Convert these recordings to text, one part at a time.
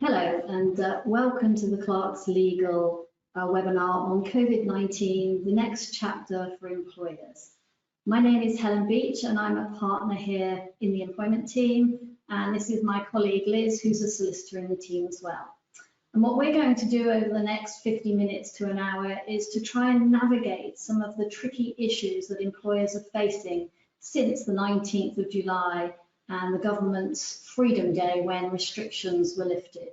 Hello and welcome to the Clerks Legal webinar on COVID-19, the next chapter for employers. My name is Helen Beech and I'm a partner here in the employment team, and this is my colleague Liz, who's a solicitor in the team as well. And what we're going to do over the next 50 minutes to an hour is to try and navigate some of the tricky issues that employers are facing since the 19th of July and the government's Freedom Day when restrictions were lifted.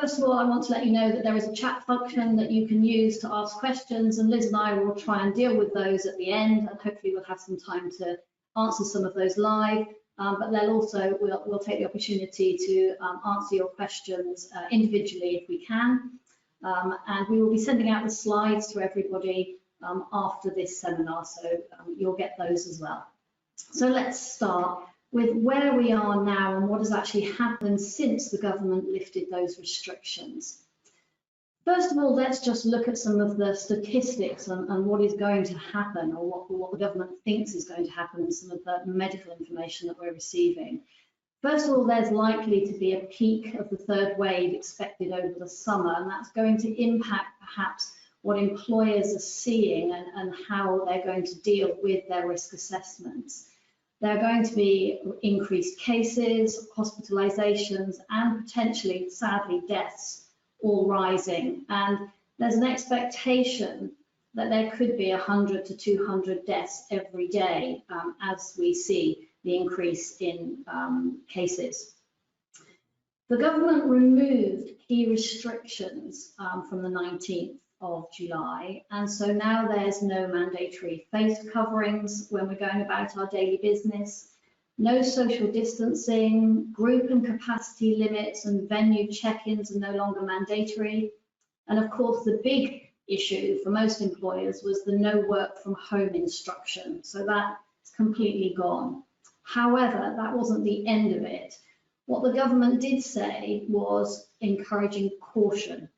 First of all, I want to let you know that there is a chat function that you can use to ask questions, and Liz and I will try and deal with those at the end, and hopefully we'll have some time to answer some of those live, but then also we'll take the opportunity to answer your questions individually if we can, and we will be sending out the slides to everybody after this seminar, so you'll get those as well. So let's start with where we are now and what has actually happened since the government lifted those restrictions. First of all, let's just look at some of the statistics and what is going to happen, or what the government thinks is going to happen, and some of the medical information that we're receiving. First of all, there's likely to be a peak of the third wave expected over the summer, and that's going to impact perhaps what employers are seeing and how they're going to deal with their risk assessments. There are going to be increased cases, hospitalizations, and potentially, sadly, deaths all rising. And there's an expectation that there could be 100 to 200 deaths every day as we see the increase in cases. The government removed key restrictions from the 19th of July, and so now there's no mandatory face coverings when we're going about our daily business, no social distancing, group and capacity limits and venue check-ins are no longer mandatory, and of course the big issue for most employers was the no work from home instruction, so that's completely gone. However, that wasn't the end of it. What the government did say was encouraging caution.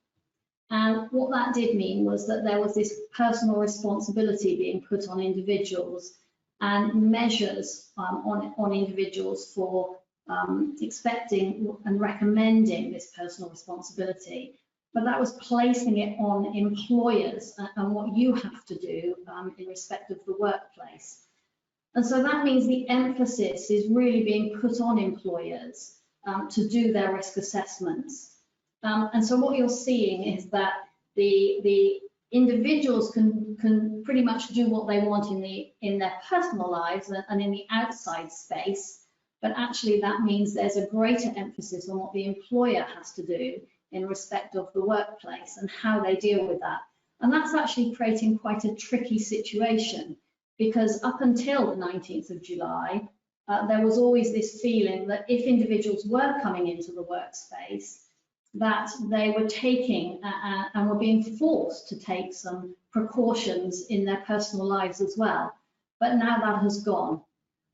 And what that did mean was that there was this personal responsibility being put on individuals and measures on individuals for expecting and recommending this personal responsibility. But that was placing it on employers and what you have to do in respect of the workplace. And so that means the emphasis is really being put on employers to do their risk assessments. And so what you're seeing is that the individuals can pretty much do what they want in their personal lives and in the outside space, but actually that means there's a greater emphasis on what the employer has to do in respect of the workplace and how they deal with that. And that's actually creating quite a tricky situation, because up until the 19th of July, there was always this feeling that if individuals were coming into the workspace, that they were taking and were being forced to take some precautions in their personal lives as well. But now that has gone.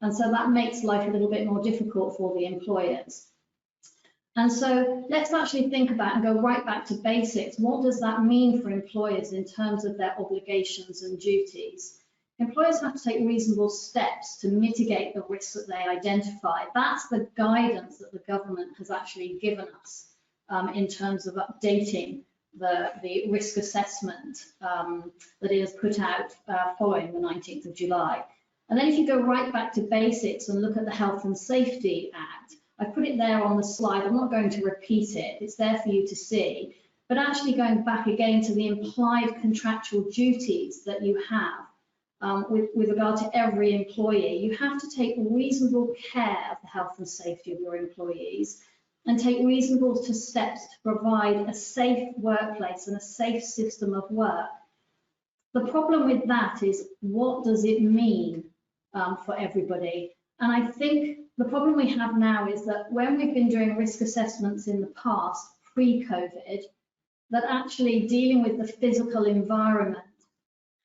And so that makes life a little bit more difficult for the employers. And so let's actually think about and go right back to basics. What does that mean for employers in terms of their obligations and duties? Employers have to take reasonable steps to mitigate the risks that they identify. That's the guidance that the government has actually given us. In terms of updating the risk assessment that it has put out following the 19th of July. And then if you go right back to basics and look at the Health and Safety Act, I put it there on the slide, I'm not going to repeat it, it's there for you to see, but actually going back again to the implied contractual duties that you have with regard to every employee. You have to take reasonable care of the health and safety of your employees, and take reasonable steps to provide a safe workplace and a safe system of work. The problem with that is, what does it mean for everybody? And I think the problem we have now is that when we've been doing risk assessments in the past, pre-COVID, that actually dealing with the physical environment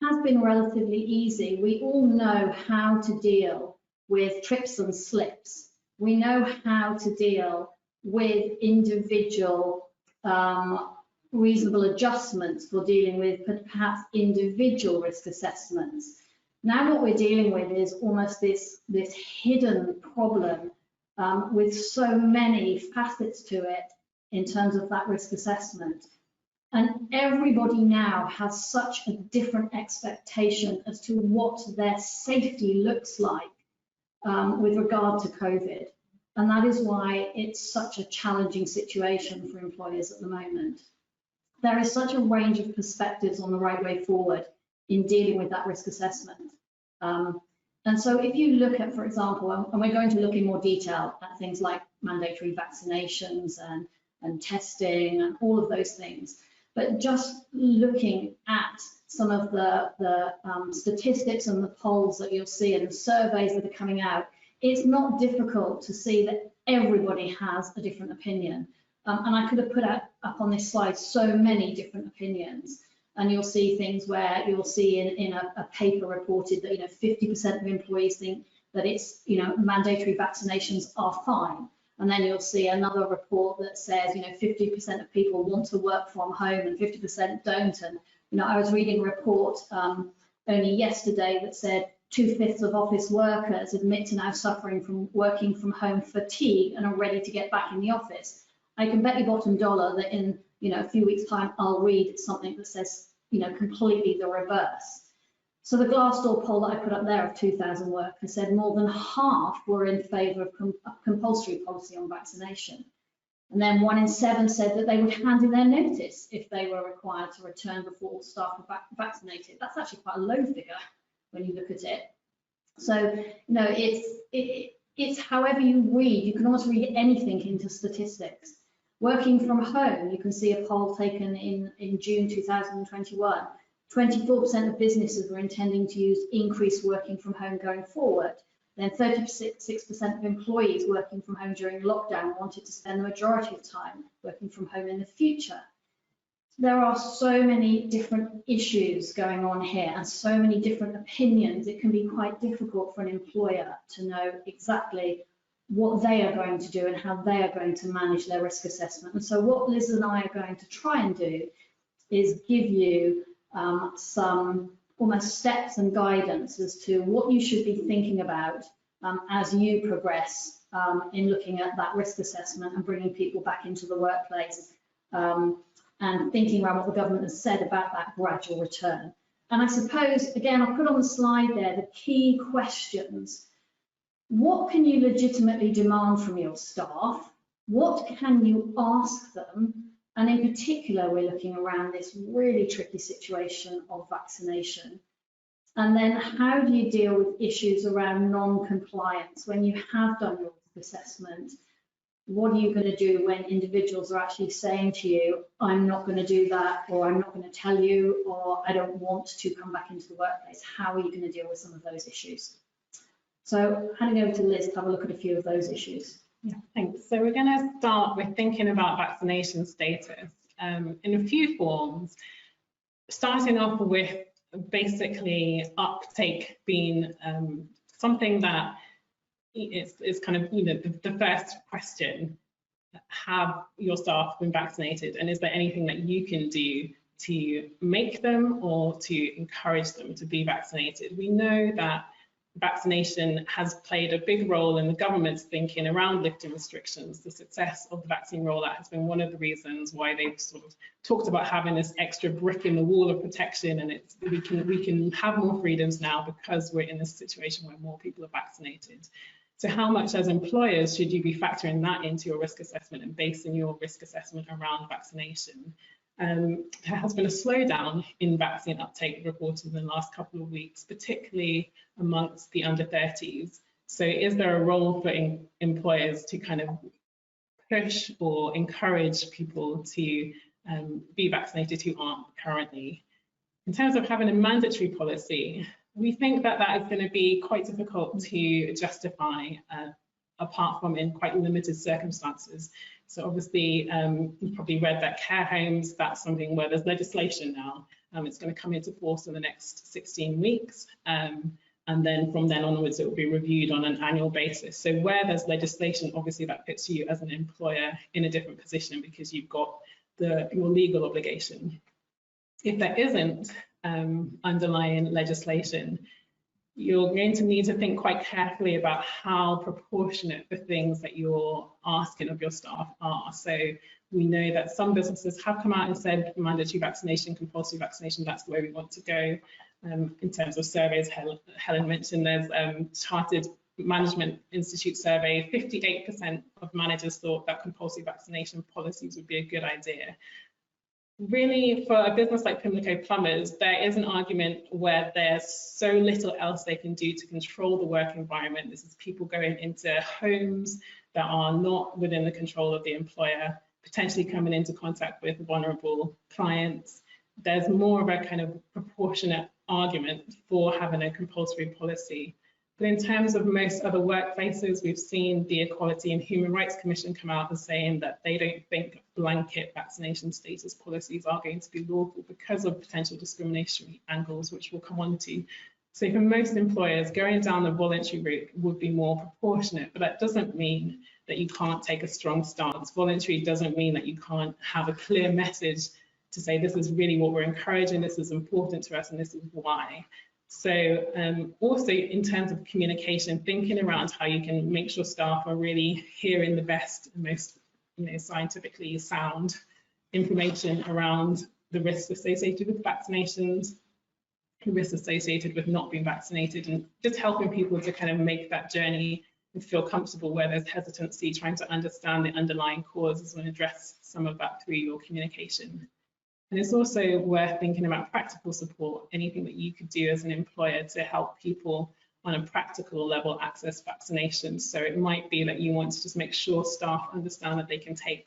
has been relatively easy. We all know how to deal with trips and slips. We know how to deal with individual reasonable adjustments for dealing with perhaps individual risk assessments. Now what we're dealing with is almost this hidden problem with so many facets to it in terms of that risk assessment. And everybody now has such a different expectation as to what their safety looks like with regard to COVID. And that is why it's such a challenging situation for employers at the moment. There is such a range of perspectives on the right way forward in dealing with that risk assessment. And so if you look at, for example, and we're going to look in more detail at things like mandatory vaccinations and testing and all of those things, but just looking at some of the statistics and the polls that you'll see and the surveys that are coming out, it's not difficult to see that everybody has a different opinion. And I could have put up on this slide so many different opinions. And you'll see things where you'll see in a paper reported that 50% of employees think that it's mandatory vaccinations are fine. And then you'll see another report that says 50% of people want to work from home and 50% don't. And I was reading a report only yesterday that said 2/5 of office workers admit to now suffering from working from home fatigue and are ready to get back in the office. I can bet you bottom dollar that in a few weeks' time, I'll read something that says, completely the reverse. So the Glassdoor poll that I put up there of 2,000 workers said more than half were in favour of compulsory policy on vaccination. And then 1 in 7 said that they would hand in their notice if they were required to return before staff were vaccinated. That's actually quite a low figure when you look at it. So, it's however you read, you can almost read anything into statistics. Working from home, you can see a poll taken in June 2021. 24% of businesses were intending to use increased working from home going forward. Then 36% of employees working from home during lockdown wanted to spend the majority of time working from home in the future. There are so many different issues going on here and so many different opinions. It can be quite difficult for an employer to know exactly what they are going to do and how they are going to manage their risk assessment. And so what Liz and I are going to try and do is give you some almost steps and guidance as to what you should be thinking about as you progress in looking at that risk assessment and bringing people back into the workplace and thinking around what the government has said about that gradual return. And I suppose, again, I'll put on the slide there the key questions. What can you legitimately demand from your staff? What can you ask them? And in particular, we're looking around this really tricky situation of vaccination. And then how do you deal with issues around non-compliance when you have done your assessment? What are you going to do when individuals are actually saying to you, I'm not going to do that, or I'm not going to tell you, or I don't want to come back into the workplace? How are you going to deal with some of those issues? So handing over to Liz to have a look at a few of those issues. Yeah, thanks. So we're going to start with thinking about vaccination status in a few forms, starting off with basically uptake being something that is kind of the first question. Have your staff been vaccinated, and is there anything that you can do to make them or to encourage them to be vaccinated? We know that vaccination has played a big role in the government's thinking around lifting restrictions. The success of the vaccine rollout has been one of the reasons why they've sort of talked about having this extra brick in the wall of protection, and we can have more freedoms now because we're in this situation where more people are vaccinated. So how much as employers should you be factoring that into your risk assessment and basing your risk assessment around vaccination? There has been a slowdown in vaccine uptake reported in the last couple of weeks, particularly amongst the under 30s. So is there a role for employers to kind of push or encourage people to be vaccinated who aren't currently? In terms of having a mandatory policy, we think that that is going to be quite difficult to justify apart from in quite limited circumstances. So obviously, you've probably read that care homes, that's something where there's legislation now. It's going to come into force in the next 16 weeks. And then from then onwards, it will be reviewed on an annual basis. So where there's legislation, obviously that puts you as an employer in a different position because you've got your legal obligation. If there isn't underlying legislation, you're going to need to think quite carefully about how proportionate the things that you're asking of your staff are. So we know that some businesses have come out and said mandatory vaccination, compulsory vaccination, that's the way we want to go. In terms of surveys, Helen mentioned there's Chartered Management Institute survey, 58% of managers thought that compulsory vaccination policies would be a good idea. Really, for a business like Pimlico Plumbers, there is an argument where there's so little else they can do to control the work environment. This is people going into homes that are not within the control of the employer, potentially coming into contact with vulnerable clients. There's more of a kind of proportionate argument for having a compulsory policy. But in terms of most other workplaces, we've seen the Equality and Human Rights Commission come out and saying that they don't think blanket vaccination status policies are going to be lawful because of potential discriminatory angles, which we'll come on to. So for most employers, going down the voluntary route would be more proportionate, but that doesn't mean that you can't take a strong stance. Voluntary doesn't mean that you can't have a clear message to say this is really what we're encouraging, this is important to us, and this is why. So also in terms of communication, thinking around how you can make sure staff are really hearing the best, most scientifically sound information around the risks associated with vaccinations, the risks associated with not being vaccinated, and just helping people to kind of make that journey and feel comfortable where there's hesitancy, trying to understand the underlying causes and address some of that through your communication. And it's also worth thinking about practical support, anything that you could do as an employer to help people on a practical level access vaccinations. So it might be that you want to just make sure staff understand that they can take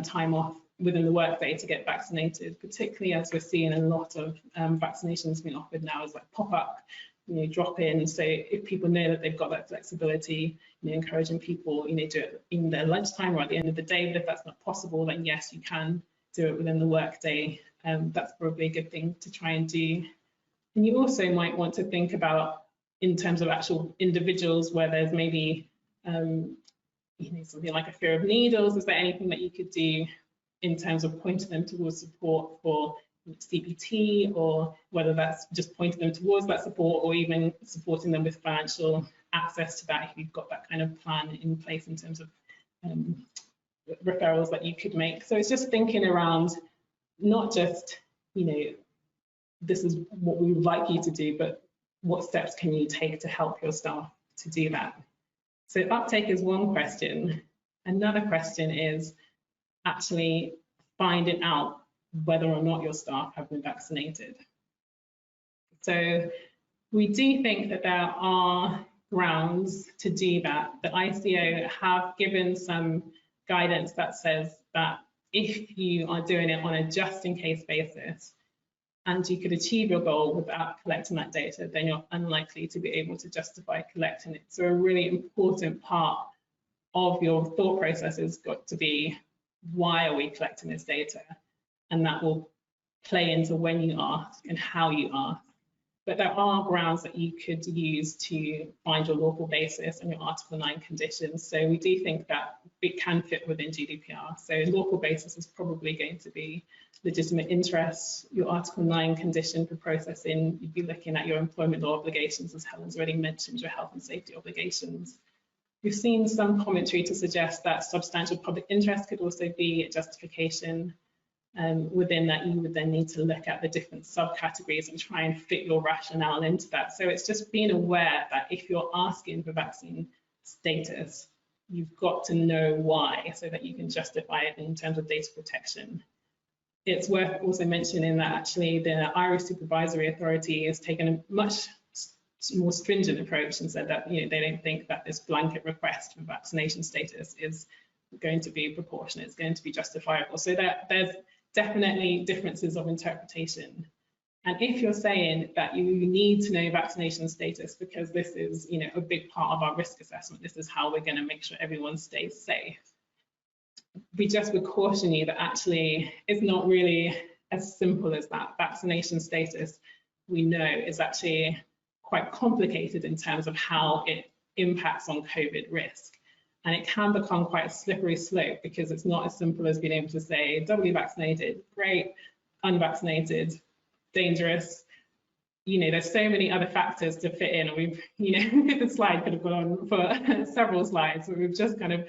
time off within the workday to get vaccinated, particularly as we're seeing a lot of vaccinations being offered now as like pop-up, drop in. So if people know that they've got that flexibility, encouraging people, do it in their lunchtime or at the end of the day. But if that's not possible, then yes, you can do it within the workday. That's probably a good thing to try and do. And you also might want to think about, in terms of actual individuals, where there's maybe something like a fear of needles. Is there anything that you could do in terms of pointing them towards support for CPT, or whether that's just pointing them towards that support, or even supporting them with financial access to that if you've got that kind of plan in place in terms of referrals that you could make. So it's just thinking around not just, this is what we would like you to do, but what steps can you take to help your staff to do that? So uptake is one question. Another question is actually finding out whether or not your staff have been vaccinated. So we do think that there are grounds to do that. The ICO have given some guidance that says that if you are doing it on a just in case basis and you could achieve your goal without collecting that data, then you're unlikely to be able to justify collecting it. So a really important part of your thought process has got to be, why are we collecting this data? And that will play into when you ask and how you ask. But there are grounds that you could use to find your lawful basis and your Article 9 conditions. So we do think that it can fit within GDPR. So lawful basis is probably going to be legitimate interest. Your Article 9 condition for processing, you'd be looking at your employment law obligations, as Helen's already mentioned, your health and safety obligations. We've seen some commentary to suggest that substantial public interest could also be a justification. Within that, you would then need to look at the different subcategories and try and fit your rationale into that. So it's just being aware that if you're asking for vaccine status, you've got to know why, so that you can justify it in terms of data protection. It's worth also mentioning that actually the Irish Supervisory Authority has taken a much more stringent approach and said that they don't think that this blanket request for vaccination status is going to be proportionate, it's going to be justifiable. So there's definitely differences of interpretation. And if you're saying that you need to know vaccination status because this is a big part of our risk assessment, this is how we're going to make sure everyone stays safe, we just would caution you that actually it's not really as simple as that. Vaccination status, we know, is actually quite complicated in terms of how it impacts on COVID risk. And it can become quite a slippery slope because it's not as simple as being able to say doubly vaccinated, great, unvaccinated, dangerous. you know, there's so many other factors to fit in. We've, you know, the slide could have gone on for several slides, but we've just kind of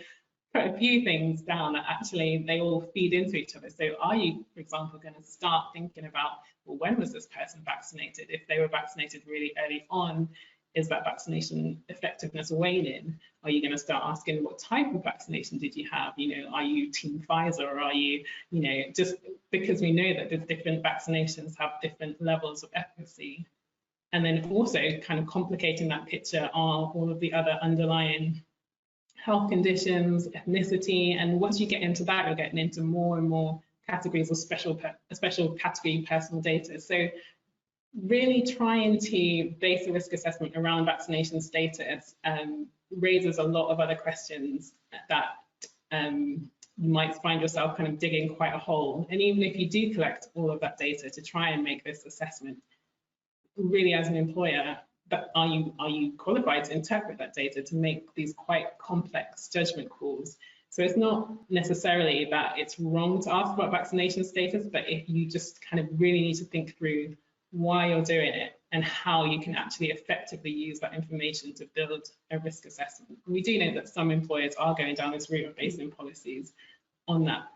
put a few things down that actually they all feed into each other. So are you, for example, going to start thinking about, well, when was this person vaccinated? If they were vaccinated really early on, is that vaccination effectiveness waning? Are you going to start asking what type of vaccination did you have? You know, are you Team Pfizer, or are you, you know, just because we know that the different vaccinations have different levels of efficacy. And then also kind of complicating that picture are all of the other underlying health conditions, ethnicity, and once you get into that, you're getting into more and more categories of special category personal data. So really trying to base a risk assessment around vaccination status raises a lot of other questions that you might find yourself kind of digging quite a hole. And even if you do collect all of that data to try and make this assessment, really as an employer, but are you qualified to interpret that data to make these quite complex judgment calls? So it's not necessarily that it's wrong to ask about vaccination status, but if you just kind of really need to think through why you're doing it and how you can actually effectively use that information to build a risk assessment. And we do know that some employers are going down this route of basing policies on that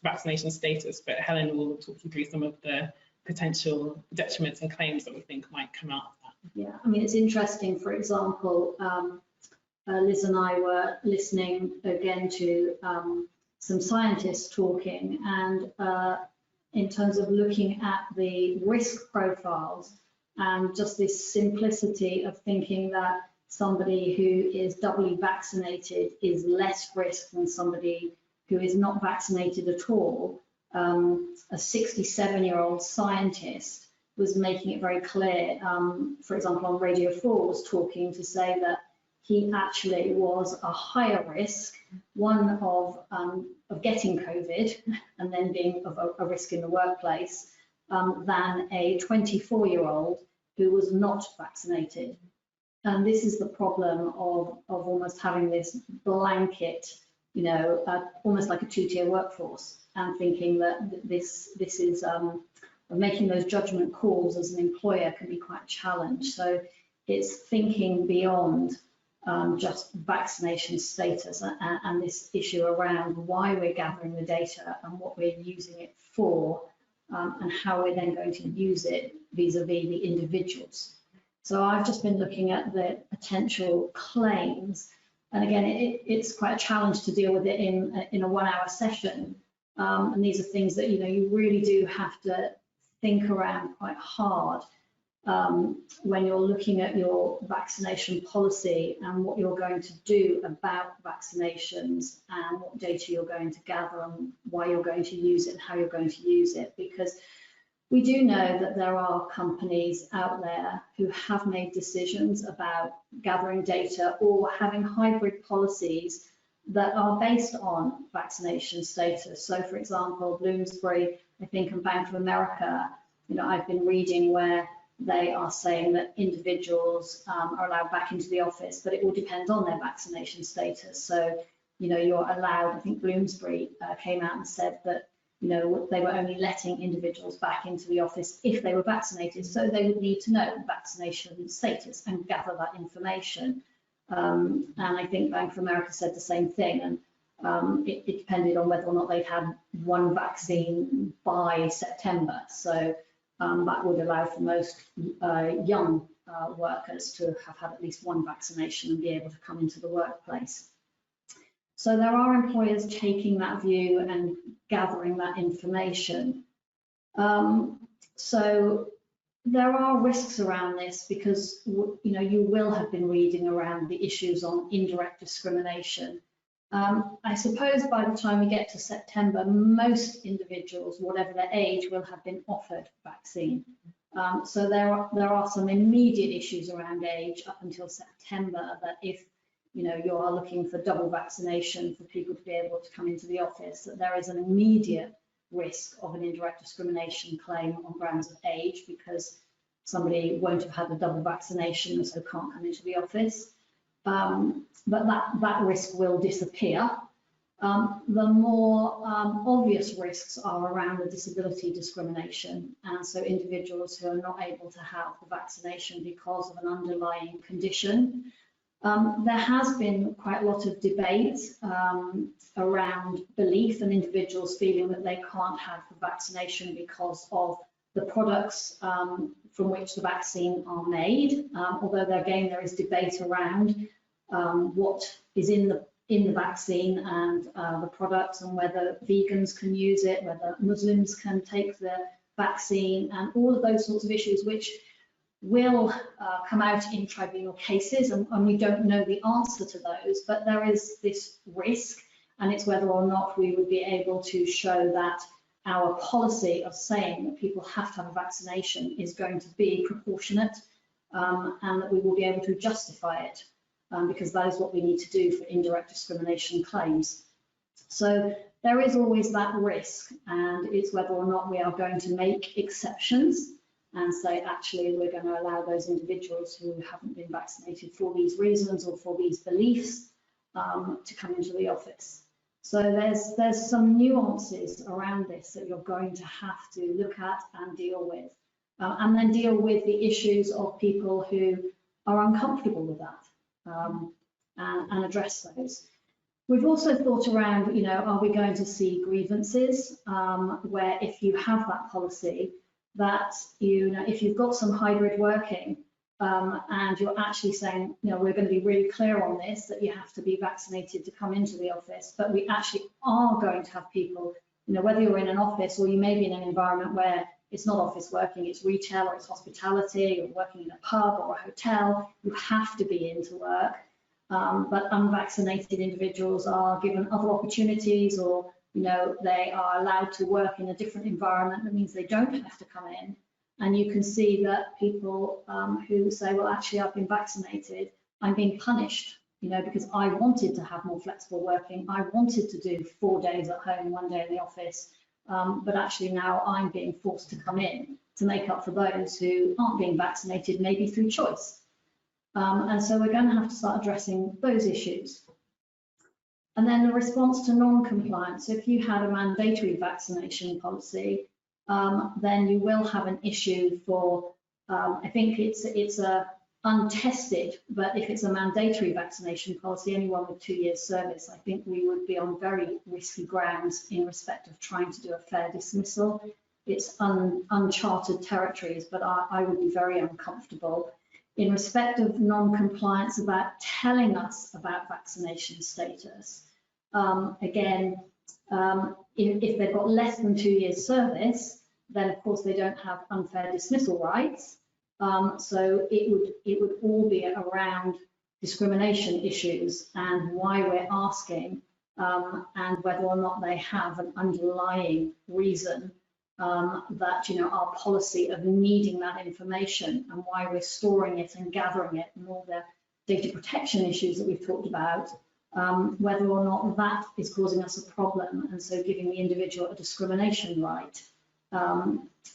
vaccination status, but Helen will talk you through some of the potential detriments and claims that we think might come out of that. Yeah, I mean, it's interesting, for example, Liz and I were listening again to some scientists talking, and in terms of looking at the risk profiles and just this simplicity of thinking that somebody who is doubly vaccinated is less risk than somebody who is not vaccinated at all. A 67-year-old scientist was making it very clear, for example, on Radio 4 was talking to say that he actually was a higher risk, one of getting COVID and then being of a risk in the workplace, than a 24-year-old who was not vaccinated. And this is the problem of almost having this blanket, you know, almost like a two-tier workforce, and thinking that this is making those judgment calls as an employer can be quite a challenge. So it's thinking beyond just vaccination status and this issue around why we're gathering the data and what we're using it for, and how we're then going to use it vis-a-vis the individuals. So I've just been looking at the potential claims, and again, it's quite a challenge to deal with it in a 1-hour session. And these are things that, you know, you really do have to think around quite hard when you're looking at your vaccination policy and what you're going to do about vaccinations and what data you're going to gather and why you're going to use it and how you're going to use it. Because we do know that there are companies out there who have made decisions about gathering data or having hybrid policies that are based on vaccination status. So for example, Bloomsbury, I think, and Bank of America, you know, I've been reading where they are saying that individuals are allowed back into the office, but it will depend on their vaccination status. So, you know, you're allowed, I think Bloomsbury came out and said that, you know, they were only letting individuals back into the office if they were vaccinated. So they would need to know vaccination status and gather that information. And I think Bank of America said the same thing. And it depended on whether or not they'd had one vaccine by September. So that would allow for most young workers to have had at least one vaccination and be able to come into the workplace. So there are employers taking that view and gathering that information. So there are risks around this because, you know, you will have been reading around the issues on indirect discrimination. I suppose by the time we get to September, most individuals, whatever their age, will have been offered vaccine. So there are some immediate issues around age up until September, that if, you know, you are looking for double vaccination for people to be able to come into the office, that there is an immediate risk of an indirect discrimination claim on grounds of age, because somebody won't have had a double vaccination and so can't come into the office. But that risk will disappear. the more obvious risks are around the disability discrimination. And so individuals who are not able to have the vaccination because of an underlying condition. There has been quite a lot of debate around belief and individuals feeling that they can't have the vaccination because of the products from which the vaccine are made. Although again, there is debate around what is in the vaccine and the products, and whether vegans can use it, whether Muslims can take the vaccine, and all of those sorts of issues which will come out in tribunal cases, and we don't know the answer to those, but there is this risk, and it's whether or not we would be able to show that our policy of saying that people have to have a vaccination is going to be proportionate, and that we will be able to justify it, because that is what we need to do for indirect discrimination claims. So there is always that risk, and it's whether or not we are going to make exceptions and say, actually, we're going to allow those individuals who haven't been vaccinated for these reasons or for these beliefs to come into the office. So there's some nuances around this that you're going to have to look at and deal with, and then deal with the issues of people who are uncomfortable with that, and address those. We've also thought around, are we going to see grievances where if you have that policy, that if you've got some hybrid working and you're actually saying, we're going to be really clear on this, that you have to be vaccinated to come into the office, but we actually are going to have people, whether you're in an office or you may be in an environment where it's not office working, it's retail or it's hospitality, or working in a pub or a hotel, you have to be into work. But unvaccinated individuals are given other opportunities, or they are allowed to work in a different environment. That means they don't have to come in. And you can see that people who say, well, actually, I've been vaccinated, I'm being punished, because I wanted to have more flexible working. I wanted to do 4 days at home, 1 day in the office. But actually now I'm being forced to come in to make up for those who aren't being vaccinated, maybe through choice. And so we're going to have to start addressing those issues. And then the response to non-compliance. So if you had a mandatory vaccination policy, then you will have an issue for, I think it's a untested, but if it's a mandatory vaccination policy, anyone with 2 years service, I think we would be on very risky grounds in respect of trying to do a fair dismissal. It's uncharted territories, but I would be very uncomfortable in respect of non-compliance about telling us about vaccination status. Again, if they've got less than 2 years service, then of course they don't have unfair dismissal rights. So it would all be around discrimination issues and why we're asking, and whether or not they have an underlying reason that our policy of needing that information, and why we're storing it and gathering it, and all the data protection issues that we've talked about, whether or not that is causing us a problem, and so giving the individual a discrimination right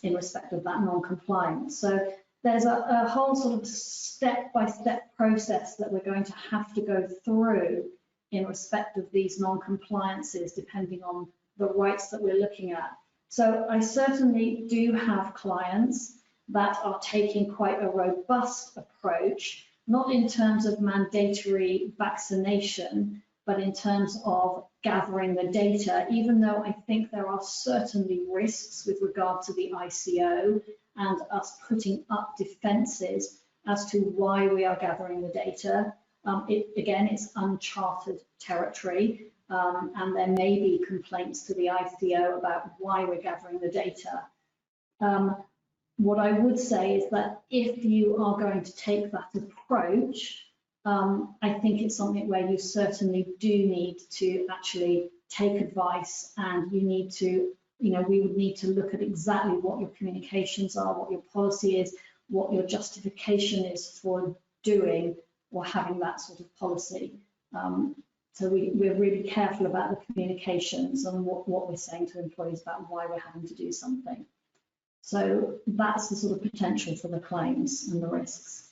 in respect of that non-compliance. So there's a whole sort of step-by-step process that we're going to have to go through in respect of these non-compliances, depending on the rights that we're looking at. So I certainly do have clients that are taking quite a robust approach, not in terms of mandatory vaccination, but in terms of gathering the data, even though I think there are certainly risks with regard to the ICO and us putting up defences as to why we are gathering the data. Again, it's uncharted territory, and there may be complaints to the ICO about why we're gathering the data. What I would say is that if you are going to take that approach, I think it's something where you certainly do need to actually take advice, and you need to, we would need to look at exactly what your communications are, what your policy is, what your justification is for doing or having that sort of policy. So we're really careful about the communications and what we're saying to employees about why we're having to do something. So that's the sort of potential for the claims and the risks.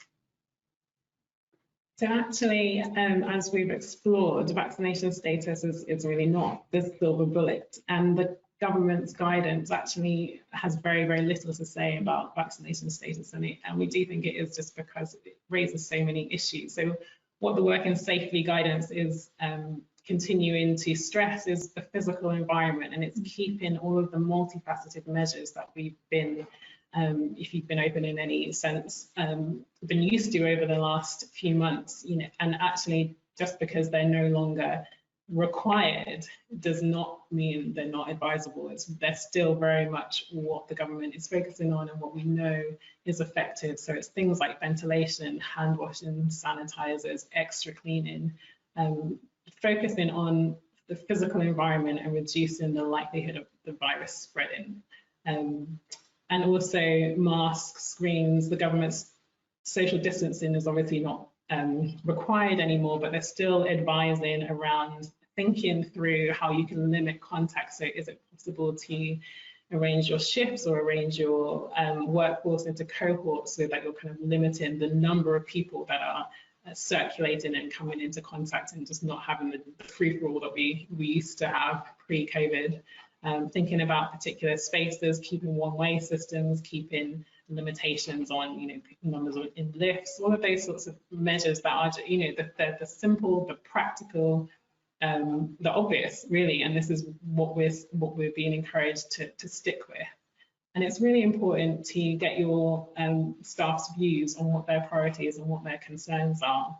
So actually, as we've explored, vaccination status is really not the silver bullet, and the government's guidance actually has very, very little to say about vaccination status, and we do think it is just because it raises so many issues. So what the Working Safely guidance is continuing to stress is the physical environment, and it's keeping all of the multifaceted measures that we've been if you've been open in any sense, been used to over the last few months, and actually just because they're no longer required does not mean they're not advisable. They're still very much what the government is focusing on and what we know is effective. So it's things like ventilation, hand washing, sanitizers, extra cleaning, focusing on the physical environment and reducing the likelihood of the virus spreading. And also masks, screens. The government's social distancing is obviously not required anymore, but they're still advising around thinking through how you can limit contact. So is it possible to arrange your shifts or arrange your workforce into cohorts so that you're kind of limiting the number of people that are circulating and coming into contact, and just not having the free-for-all that we used to have pre-COVID. Thinking about particular spaces, keeping one-way systems, keeping limitations on, numbers in lifts, all of those sorts of measures that are, the simple, the practical, the obvious, really. And this is what we're being encouraged to stick with. And it's really important to get your staff's views on what their priorities and what their concerns are.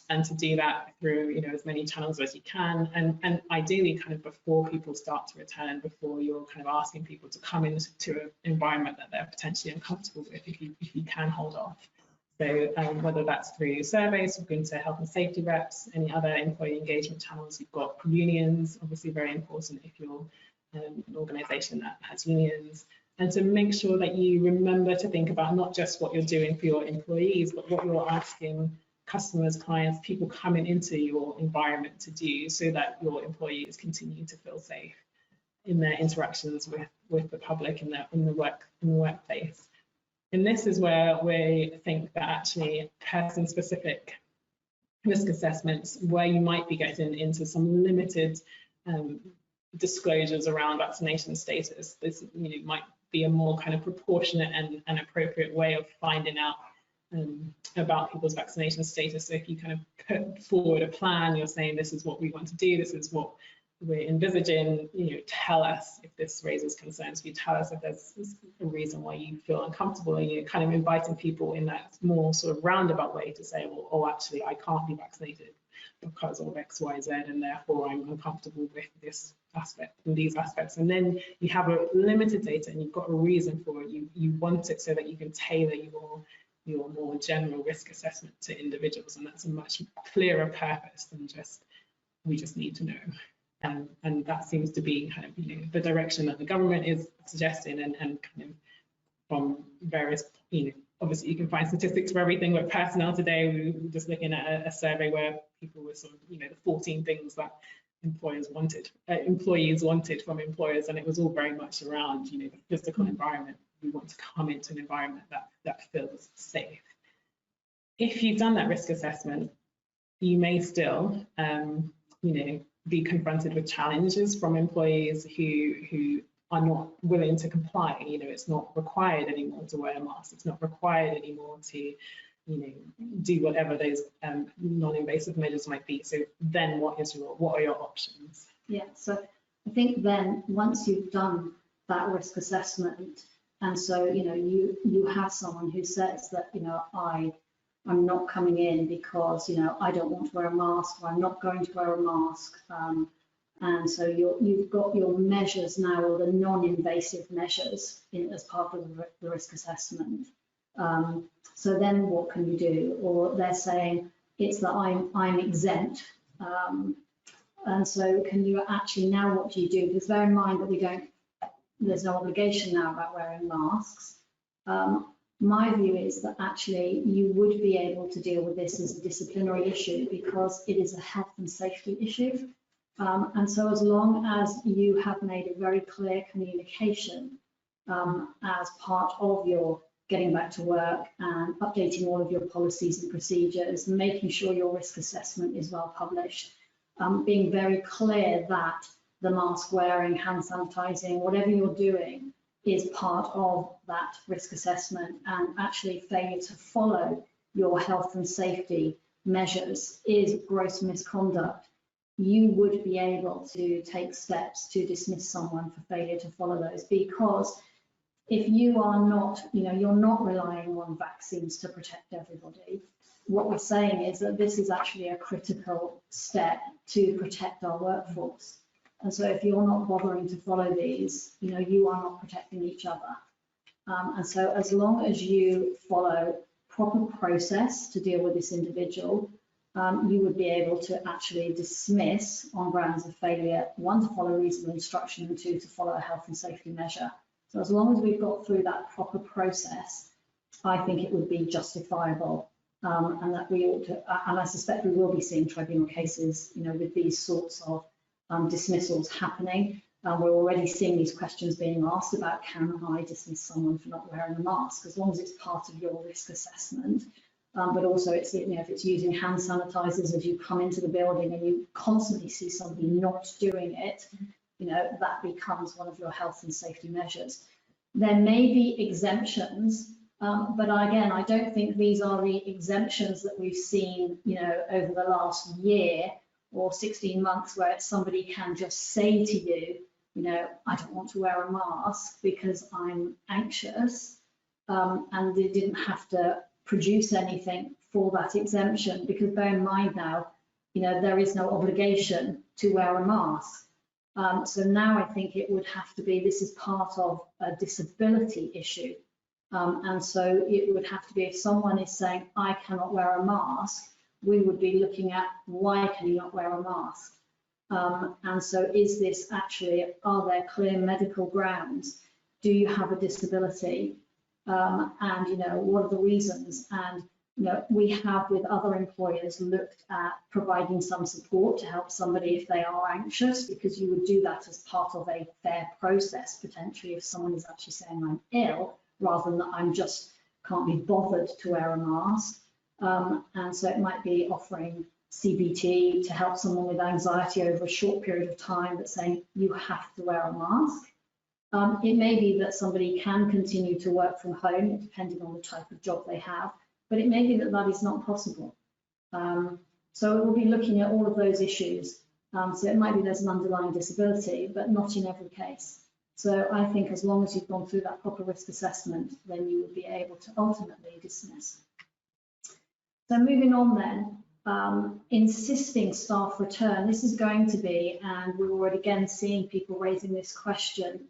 And to do that through as many channels as you can, and ideally kind of before people start to return, before you're kind of asking people to come into an environment that they're potentially uncomfortable with, if you can hold off. So whether that's through surveys, talking to health and safety reps, any other employee engagement channels, you've got unions, obviously very important if you're an organisation that has unions. And to make sure that you remember to think about not just what you're doing for your employees, but what you're asking customers, clients, people coming into your environment to do, so that your employees continue to feel safe in their interactions with the public in the workplace. And this is where we think that actually person-specific risk assessments, where you might be getting into some limited disclosures around vaccination status, this might be a more kind of proportionate and appropriate way of finding out about people's vaccination status. So if you kind of put forward a plan, you're saying this is what we want to do, this is what we're envisaging, tell us if this raises concerns for you, tell us if there's a reason why you feel uncomfortable, and you're kind of inviting people in that more sort of roundabout way to say, well, oh, actually, I can't be vaccinated because of X, Y, Z, and therefore I'm uncomfortable with this aspect and these aspects. And then you have a limited data and you've got a reason for it. You want it so that you can tailor your more general risk assessment to individuals, and that's a much clearer purpose than just we just need to know. And that seems to be kind of the direction that the government is suggesting, and kind of from various obviously you can find statistics for everything, but personnel today, we were just looking at a survey where people were sort of the 14 things that employees wanted from employers, and it was all very much around the physical environment. We want to come into an environment that feels safe. If you've done that risk assessment, you may still, be confronted with challenges from employees who are not willing to comply. It's not required anymore to wear a mask. It's not required anymore to, do whatever those non-invasive measures might be. So then, what are your options? Yeah. So I think then once you've done that risk assessment, and so, you have someone who says that, I'm not coming in because, I don't want to wear a mask, or I'm not going to wear a mask. And so you've got your measures now, or the non-invasive measures as part of the risk assessment. So then what can you do? Or they're saying it's that I'm exempt. And so can you actually, now what do you do? Because bear in mind that there's no obligation now about wearing masks. My view is that actually you would be able to deal with this as a disciplinary issue, because it is a health and safety issue. And so as long as you have made a very clear communication as part of your getting back to work and updating all of your policies and procedures, making sure your risk assessment is well published, being very clear that the mask wearing, hand sanitizing, whatever you're doing is part of that risk assessment, and actually failure to follow your health and safety measures is gross misconduct. You would be able to take steps to dismiss someone for failure to follow those, because if you are not, you're not relying on vaccines to protect everybody. What we're saying is that this is actually a critical step to protect our workforce. And so if you're not bothering to follow these, you are not protecting each other. And so as long as you follow proper process to deal with this individual, you would be able to actually dismiss on grounds of failure, 1, to follow reasonable instruction, and 2, to follow a health and safety measure. So as long as we've got through that proper process, I think it would be justifiable, and that we ought to, and I suspect we will be seeing tribunal cases, with these sorts of dismissals happening. We're already seeing these questions being asked about, can I dismiss someone for not wearing a mask, as long as it's part of your risk assessment. But also, it's, if it's using hand sanitizers as you come into the building and you constantly see somebody not doing it, that becomes one of your health and safety measures. There may be exemptions, but again, I don't think these are the exemptions that we've seen, over the last year or 16 months, where somebody can just say to you, I don't want to wear a mask because I'm anxious, and they didn't have to produce anything for that exemption, because bear in mind now, there is no obligation to wear a mask. So now I think it would have to be, this is part of a disability issue. And so it would have to be, if someone is saying, I cannot wear a mask, we would be looking at, why can you not wear a mask? And so is this actually, are there clear medical grounds? Do you have a disability? And what are the reasons? And we have, with other employers, looked at providing some support to help somebody if they are anxious, because you would do that as part of a fair process, potentially, if someone is actually saying I'm ill, rather than that I'm just can't be bothered to wear a mask. And so it might be offering CBT to help someone with anxiety over a short period of time, but saying you have to wear a mask. It may be that somebody can continue to work from home, depending on the type of job they have, but it may be that that is not possible. So we'll be looking at all of those issues. So it might be there's an underlying disability, but not in every case. So I think as long as you've gone through that proper risk assessment, then you would be able to ultimately dismiss. So moving on then, insisting staff return. This is going to be, and we're already again seeing people raising this question.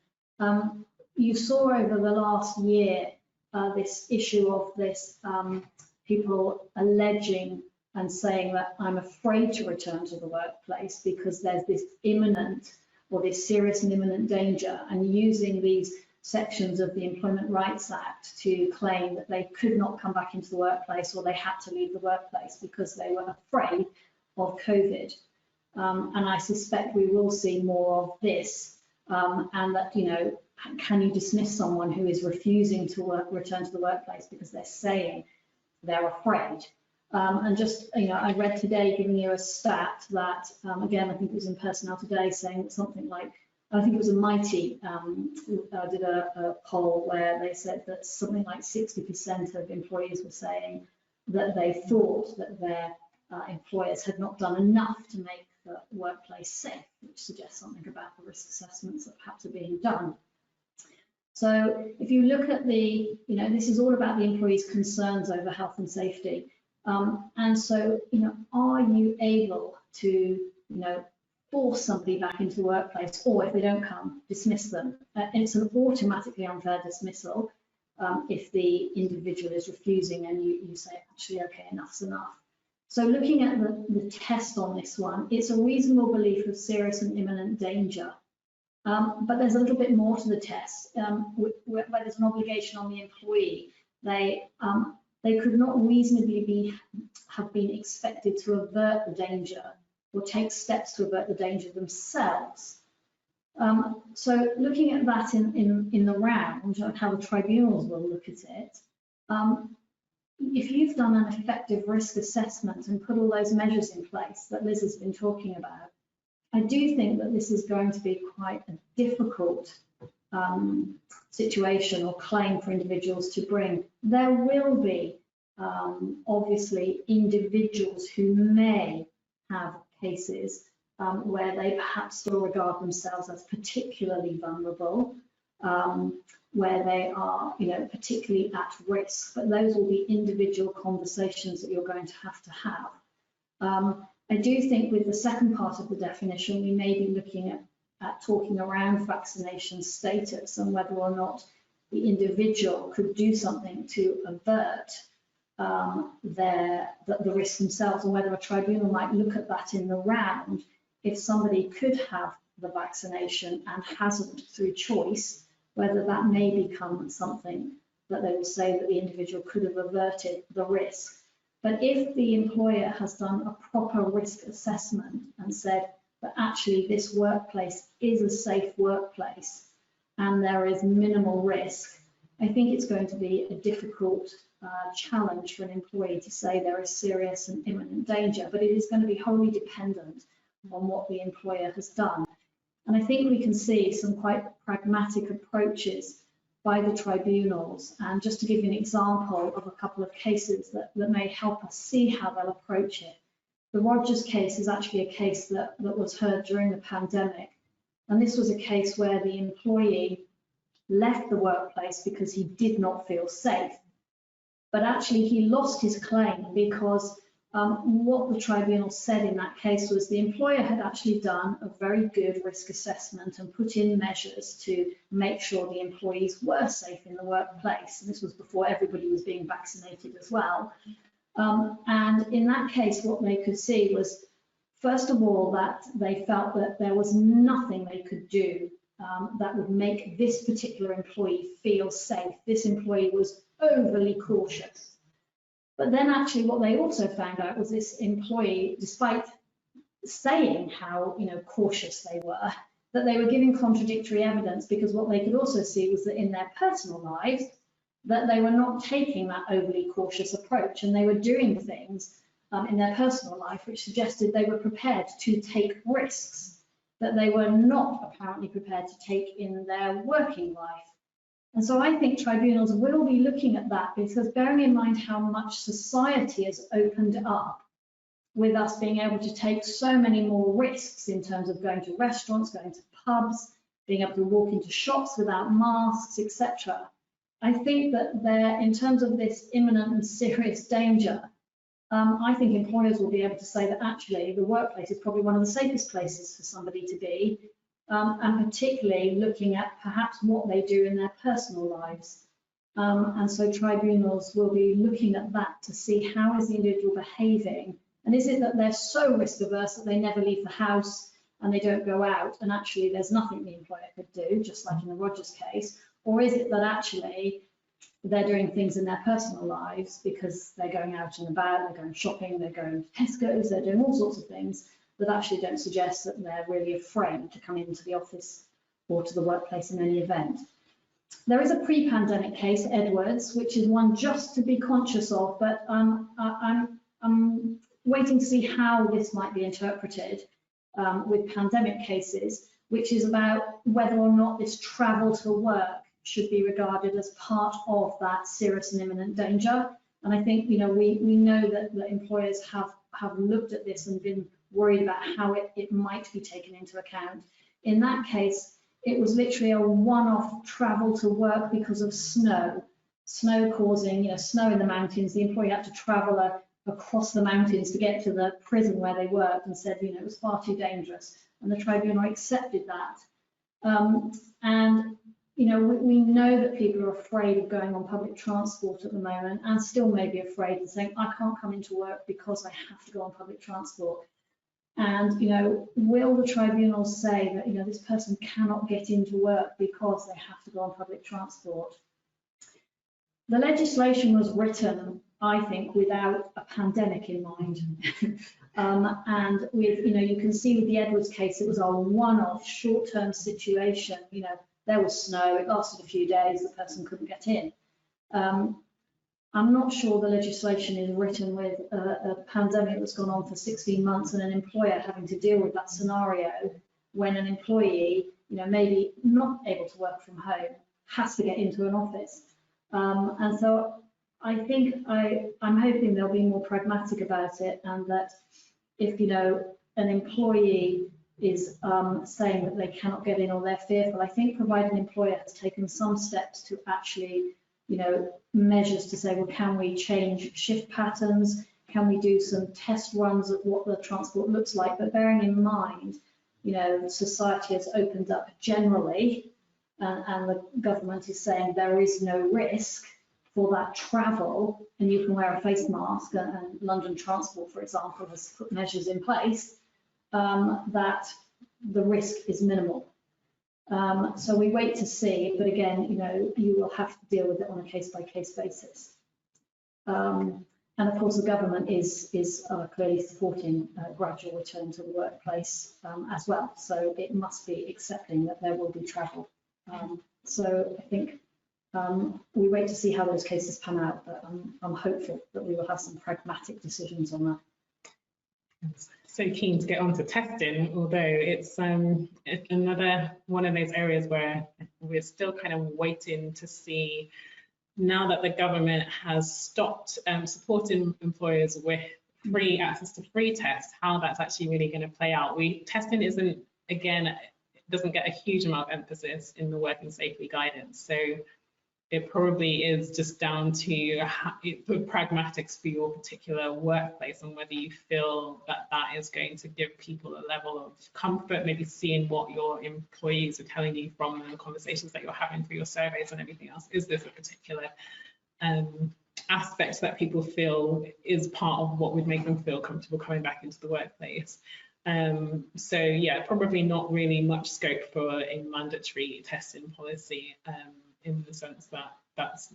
You saw over the last year this issue of this people alleging and saying that I'm afraid to return to the workplace because there's this imminent or this serious and imminent danger, and using these sections of the Employment Rights Act to claim that they could not come back into the workplace, or they had to leave the workplace because they were afraid of COVID. And I suspect we will see more of this, and that, can you dismiss someone who is refusing to return to the workplace because they're saying they're afraid? And just, I read today, giving you a stat that, again, I think it was in Personnel Today, saying something like, I think it was a Mighty did a poll where they said that something like 60% of employees were saying that they thought that their employers had not done enough to make the workplace safe, which suggests something about the risk assessments that perhaps are being done. So if you look at the, this is all about the employee's concerns over health and safety. And so, are you able to, force somebody back into the workplace, or if they don't come, dismiss them? It's an automatically unfair dismissal if the individual is refusing and you say, actually, okay, enough's enough. So looking at the test on this one, it's a reasonable belief of serious and imminent danger. But there's a little bit more to the test, where there's an obligation on the employee. They could not reasonably have been expected to avert the danger or take steps to avert the danger themselves. So looking at that in the round, how the tribunals will look at it, If you've done an effective risk assessment and put all those measures in place that Liz has been talking about, I do think that this is going to be quite a difficult situation or claim for individuals to bring. There will be obviously individuals who may have cases where they perhaps still regard themselves as particularly vulnerable, where they are, particularly at risk, but those will be individual conversations that you're going to have. I do think with the second part of the definition, we may be looking at talking around vaccination status and whether or not the individual could do something to avert the risk themselves, and whether a tribunal might look at that in the round if somebody could have the vaccination and hasn't through choice, whether that may become something that they will say that the individual could have averted the risk. But if the employer has done a proper risk assessment and said that actually this workplace is a safe workplace and there is minimal risk, I think it's going to be a difficult challenge for an employee to say there is serious and imminent danger, but it is going to be wholly dependent on what the employer has done. And I think we can see some quite pragmatic approaches by the tribunals. And just to give you an example of a couple of cases that may help us see how they'll approach it. The Rogers case is actually a case that was heard during the pandemic. And this was a case where the employee left the workplace because he did not feel safe. But actually he lost his claim because what the tribunal said in that case was the employer had actually done a very good risk assessment and put in measures to make sure the employees were safe in the workplace. And this was before everybody was being vaccinated as well. And in that case, what they could see was, first of all, that they felt that there was nothing they could do that would make this particular employee feel safe. This employee was overly cautious. But then actually what they also found out was this employee, despite saying how cautious they were, that they were giving contradictory evidence, because what they could also see was that in their personal lives, that they were not taking that overly cautious approach, and they were doing things in their personal life which suggested they were prepared to take risks that they were not apparently prepared to take in their working life. And so I think tribunals will be looking at that, because bearing in mind how much society has opened up with us being able to take so many more risks in terms of going to restaurants, going to pubs, being able to walk into shops without masks, etc. I think that there, in terms of this imminent and serious danger, I think employers will be able to say that actually the workplace is probably one of the safest places for somebody to be, and particularly looking at perhaps what they do in their personal lives. And so tribunals will be looking at that to see how is the individual behaving, and is it that they're so risk averse that they never leave the house and they don't go out, and actually there's nothing the employer could do, just like in the Rogers case, or is it that actually they're doing things in their personal lives because they're going out and about, they're going shopping, they're going to Tesco's, they're doing all sorts of things that actually don't suggest that they're really afraid to come into the office or to the workplace in any event. There is a pre-pandemic case, Edwards, which is one just to be conscious of, but I'm waiting to see how this might be interpreted with pandemic cases, which is about whether or not this travel to work should be regarded as part of that serious and imminent danger. And I think, we know that employers have looked at this and been worried about how it might be taken into account. In that case, it was literally a one-off travel to work because of snow causing, snow in the mountains. The employee had to travel across the mountains to get to the prison where they worked, and said, it was far too dangerous. And the tribunal accepted that. We know that people are afraid of going on public transport at the moment, and still may be afraid and saying, I can't come into work because I have to go on public transport. And, will the tribunal say that, this person cannot get into work because they have to go on public transport? The legislation was written, I think, without a pandemic in mind. And with, you can see with the Edwards case, it was a one-off short-term situation. There was snow, it lasted a few days, the person couldn't get in. I'm not sure the legislation is written with a pandemic that's gone on for 16 months and an employer having to deal with that scenario when an employee, maybe not able to work from home, has to get into an office. And so I think I'm hoping they'll be more pragmatic about it, and that if, an employee is saying that they cannot get in or they're fearful, I think provided an employer has taken some steps to actually, measures to say, well, can we change shift patterns? Can we do some test runs of what the transport looks like? But bearing in mind, society has opened up generally, and the government is saying there is no risk for that travel, and you can wear a face mask, and London Transport, for example, has put measures in place, that the risk is minimal. So we wait to see, but again, you will have to deal with it on a case-by-case basis. And of course, the government is clearly supporting gradual return to the workplace as well. So it must be accepting that there will be travel. So I think we wait to see how those cases pan out, but I'm hopeful that we will have some pragmatic decisions on that. So keen to get on to testing, although it's another one of those areas where we're still kind of waiting to see, now that the government has stopped supporting employers with free access to free tests, how that's actually really going to play out. Testing isn't, again, doesn't get a huge amount of emphasis in the working safely guidance. So it probably is just down to the pragmatics for your particular workplace, and whether you feel that that is going to give people a level of comfort, maybe seeing what your employees are telling you from the conversations that you're having through your surveys and everything else. Is this a particular aspect that people feel is part of what would make them feel comfortable coming back into the workplace? So yeah, probably not really much scope for a mandatory testing policy, in the sense that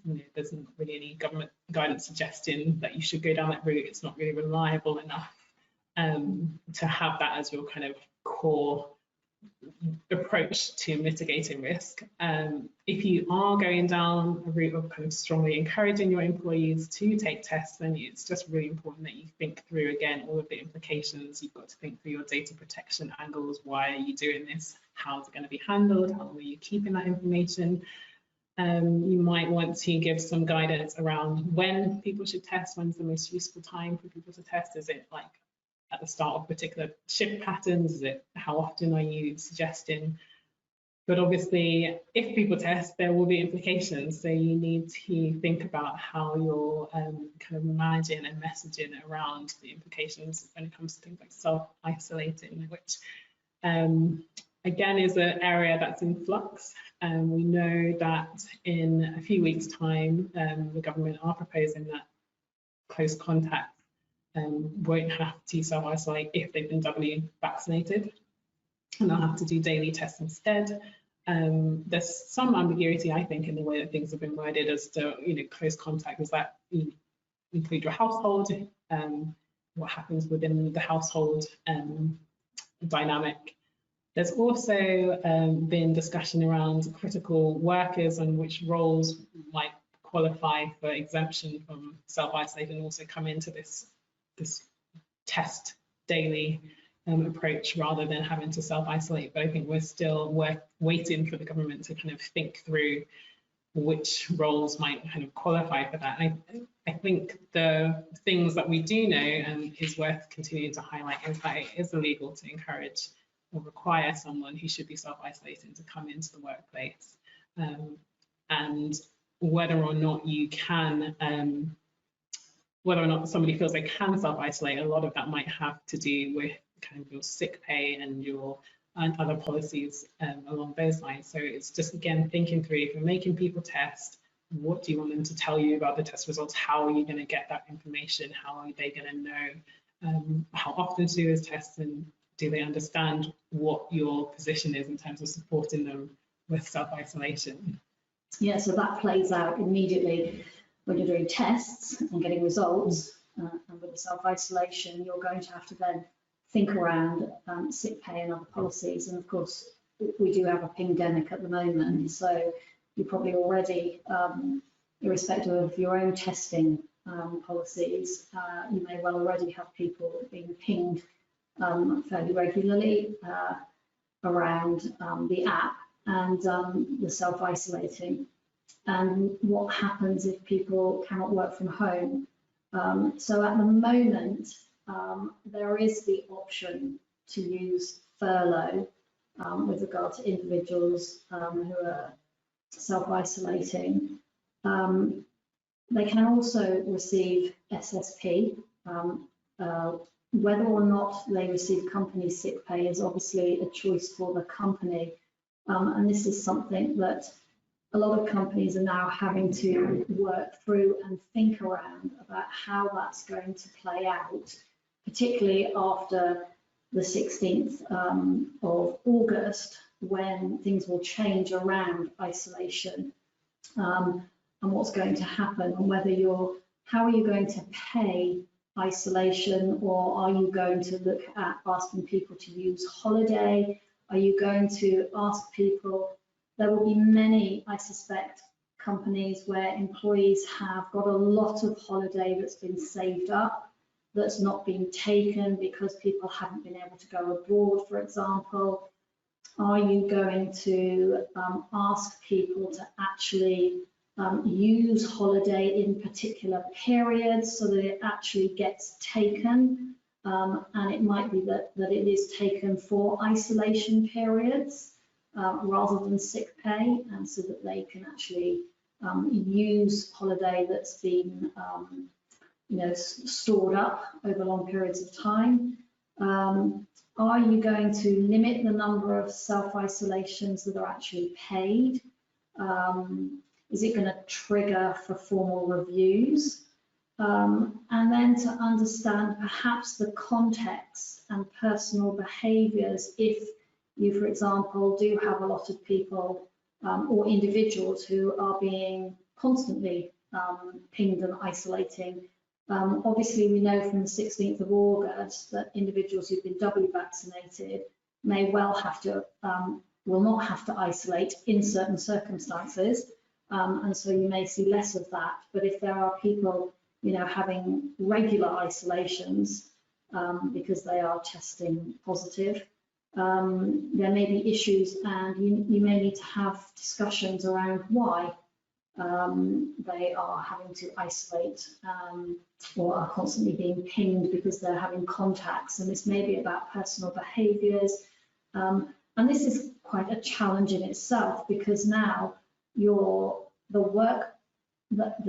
there isn't really any government guidance suggesting that you should go down that route. It's not really reliable enough to have that as your kind of core approach to mitigating risk. If you are going down a route of kind of strongly encouraging your employees to take tests, then it's just really important that you think through, again, all of the implications. You've got to think through your data protection angles. Why are you doing this? How is it going to be handled? How are you keeping that information? You might want to give some guidance around when people should test. When's the most useful time for people to test? Is it like at the start of particular shift patterns? Is it, how often are you suggesting? But obviously, if people test, there will be implications. So you need to think about how you're kind of managing and messaging around the implications when it comes to things like self-isolating, which again is an area that's in flux. We know that in a few weeks' time, the government are proposing that close contacts won't have to self-isolate if they've been doubly vaccinated, and they'll have to do daily tests instead. There's some ambiguity, I think, in the way that things have been worded as to, close contact. Does that include your household? What happens within the household dynamic? There's also been discussion around critical workers and which roles might qualify for exemption from self-isolation, and also come into this test daily approach rather than having to self-isolate. But I think we're still waiting for the government to kind of think through which roles might kind of qualify for that. I think the things that we do know, and is worth continuing to highlight, is that it is illegal to encourage or require someone who should be self-isolating to come into the workplace. And whether or not you can, whether or not somebody feels they can self-isolate, a lot of that might have to do with kind of your sick pay and your other policies along those lines. So it's just, again, thinking through, if you're making people test, what do you want them to tell you about the test results? How are you going to get that information? How are they going to know how often to do those tests, and do they understand what your position is in terms of supporting them with self-isolation? Yeah, so that plays out immediately when you're doing tests and getting results, and with the self-isolation, you're going to have to then think around sick pay and other policies. And of course, we do have a pandemic at the moment, so you're probably already irrespective of your own testing policies, you may well already have people being pinged fairly regularly around the app and the self-isolating, and what happens if people cannot work from home. So at the moment, there is the option to use furlough with regard to individuals who are self-isolating. They can also receive SSP. Whether or not they receive company sick pay is obviously a choice for the company. And this is something that a lot of companies are now having to work through and think around about how that's going to play out, particularly after the 16th of August, when things will change around isolation and what's going to happen, and whether how are you going to pay isolation, or are you going to look at asking people to use holiday? Are you going to ask people? There will be many, I suspect, companies where employees have got a lot of holiday that's been saved up, that's not been taken because people haven't been able to go abroad, for example. Are you going to ask people to actually use holiday in particular periods so that it actually gets taken? And it might be that it is taken for isolation periods rather than sick pay, and so that they can actually use holiday that's been stored up over long periods of time. Are you going to limit the number of self-isolations that are actually paid? Is it going to trigger for formal reviews? And then to understand perhaps the context and personal behaviours if you, for example, do have a lot of people or individuals who are being constantly pinged and isolating. Obviously, we know from the 16th of August that individuals who've been doubly vaccinated may well have to, will not have to isolate in certain circumstances. And so you may see less of that. But if there are people, having regular isolations because they are testing positive, there may be issues, and you may need to have discussions around why they are having to isolate or are constantly being pinged because they're having contacts. And this may be about personal behaviours. And this is quite a challenge in itself, because now the